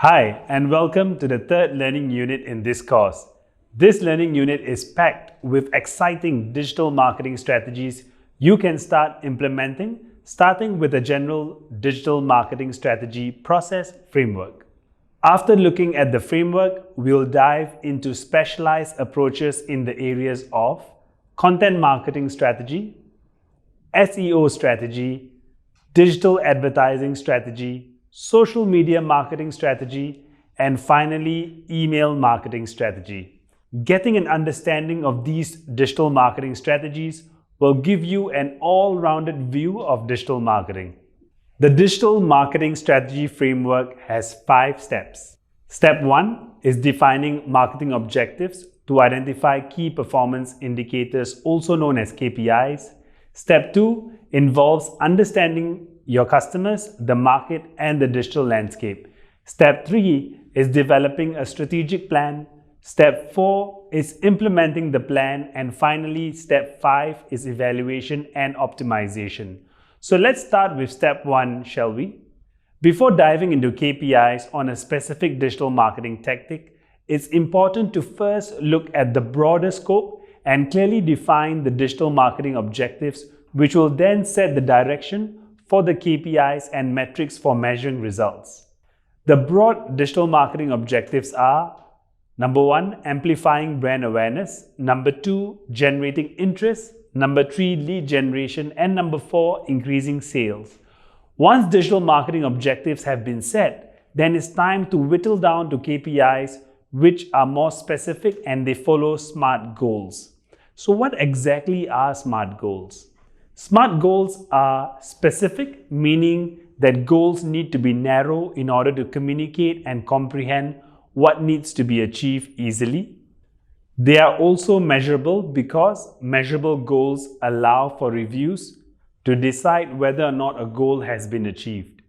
Hi, and welcome to the third learning unit in this course. This learning unit is packed with exciting digital marketing strategies you can start implementing, starting with a general digital marketing strategy process framework. After looking at the framework, we'll dive into specialized approaches in the areas of content marketing strategy, SEO strategy, digital advertising strategy, social media marketing strategy, and finally, email marketing strategy. Getting an understanding of these digital marketing strategies will give you an all-rounded view of digital marketing. The digital marketing strategy framework has 5 steps. Step 1 is defining marketing objectives to identify key performance indicators, also known as KPIs. Step 2 involves understanding your customers, the market, and the digital landscape. Step 3 is developing a strategic plan. Step 4 is implementing the plan. And finally, step 5 is evaluation and optimization. So let's start with step 1, shall we? Before diving into KPIs on a specific digital marketing tactic, it's important to first look at the broader scope and clearly define the digital marketing objectives, which will then set the direction for the KPIs and metrics for measuring results. The broad digital marketing objectives are: number 1, amplifying brand awareness; number 2, generating interest; number 3, lead generation; and number 4, increasing sales. Once digital marketing objectives have been set, then it's time to whittle down to KPIs which are more specific and they follow SMART goals. So what exactly are SMART goals? SMART goals are specific, meaning that goals need to be narrow in order to communicate and comprehend what needs to be achieved easily. They are also measurable because measurable goals allow for reviews to decide whether or not a goal has been achieved.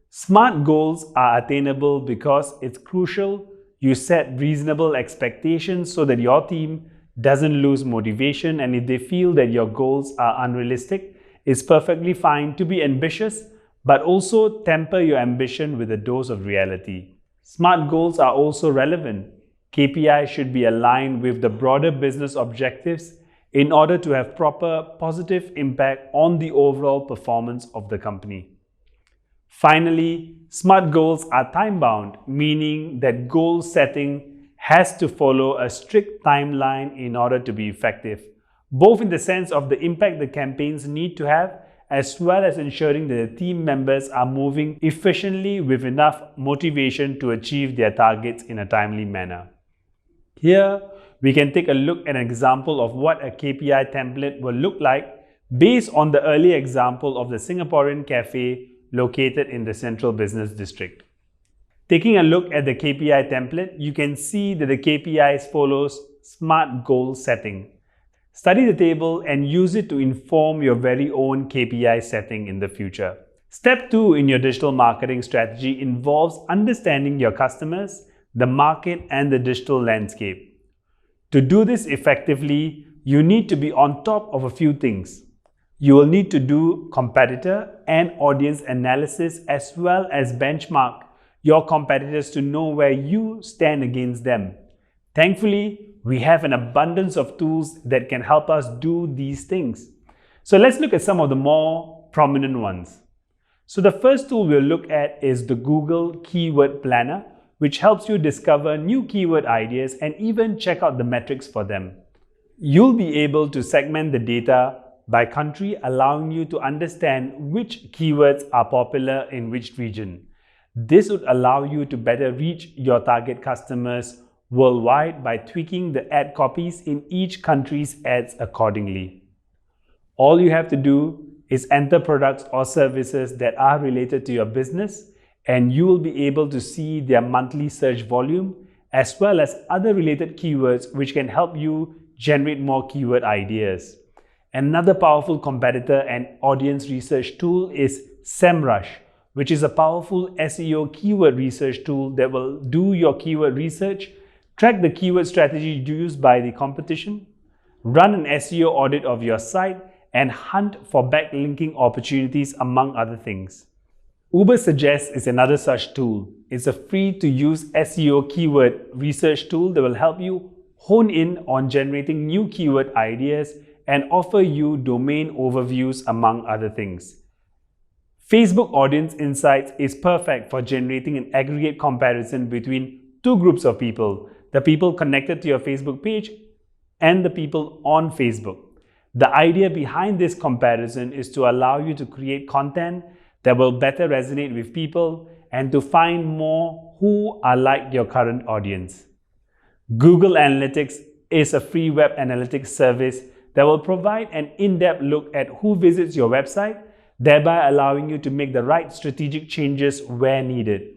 SMART goals are attainable because it's crucial you set reasonable expectations so that your team doesn't lose motivation, and if they feel that your goals are unrealistic, it's perfectly fine to be ambitious, but also temper your ambition with a dose of reality. SMART goals are also relevant. KPIs should be aligned with the broader business objectives in order to have proper positive impact on the overall performance of the company. Finally, SMART goals are time-bound, meaning that goal setting has to follow a strict timeline in order to be effective, both in the sense of the impact the campaigns need to have, as well as ensuring that the team members are moving efficiently with enough motivation to achieve their targets in a timely manner. Here, we can take a look at an example of what a KPI template will look like based on the earlier example of the Singaporean cafe located in the Central Business District. Taking a look at the KPI template, you can see that the KPIs follows SMART goal setting. Study the table and use it to inform your very own KPI setting in the future. Step 2 in your digital marketing strategy involves understanding your customers, the market, and the digital landscape. To do this effectively, you need to be on top of a few things. You will need to do competitor and audience analysis, as well as benchmark your competitors to know where you stand against them. Thankfully, we have an abundance of tools that can help us do these things. So let's look at some of the more prominent ones. So the first tool we'll look at is the Google Keyword Planner, which helps you discover new keyword ideas and even check out the metrics for them. You'll be able to segment the data by country, allowing you to understand which keywords are popular in which region. This would allow you to better reach your target customers worldwide by tweaking the ad copies in each country's ads accordingly. All you have to do is enter products or services that are related to your business, and you will be able to see their monthly search volume as well as other related keywords, which can help you generate more keyword ideas. Another powerful competitor and audience research tool is SEMrush, which is a powerful SEO keyword research tool that will do your keyword research, track the keyword strategy used by the competition, run an SEO audit of your site, and hunt for backlinking opportunities, among other things. Ubersuggest is another such tool. It's a free-to-use SEO keyword research tool that will help you hone in on generating new keyword ideas and offer you domain overviews, among other things. Facebook Audience Insights is perfect for generating an aggregate comparison between two groups of people, the people connected to your Facebook page and the people on Facebook. The idea behind this comparison is to allow you to create content that will better resonate with people and to find more who are like your current audience. Google Analytics is a free web analytics service that will provide an in-depth look at who visits your website, thereby allowing you to make the right strategic changes where needed.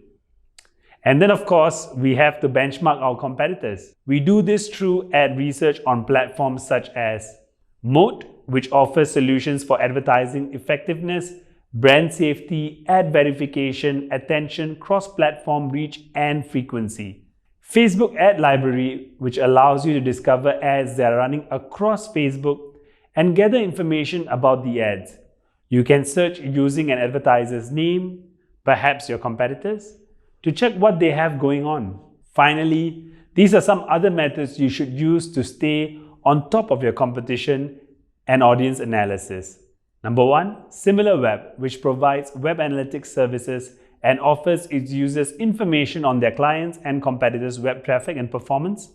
And then, of course, we have to benchmark our competitors. We do this through ad research on platforms such as Moat, which offers solutions for advertising effectiveness, brand safety, ad verification, attention, cross-platform reach, and frequency. Facebook Ad Library, which allows you to discover ads that are running across Facebook and gather information about the ads. You can search using an advertiser's name, perhaps your competitors, to check what they have going on. Finally, these are some other methods you should use to stay on top of your competition and audience analysis. Number 1, SimilarWeb, which provides web analytics services and offers its users information on their clients and competitors' web traffic and performance.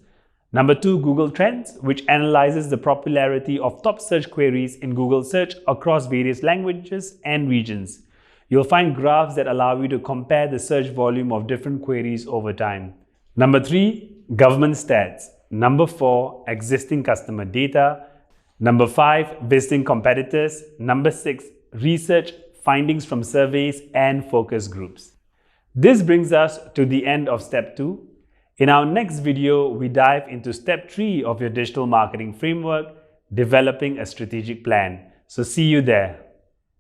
Number 2, Google Trends, which analyzes the popularity of top search queries in Google Search across various languages and regions. You'll find graphs that allow you to compare the search volume of different queries over time. Number 3, Government Stats. Number 4, Existing customer data. Number 5, Visiting competitors. Number 6, Research findings from surveys and focus groups. This brings us to the end of step 2. In our next video, we dive into step 3 of your digital marketing framework, developing a strategic plan. So see you there.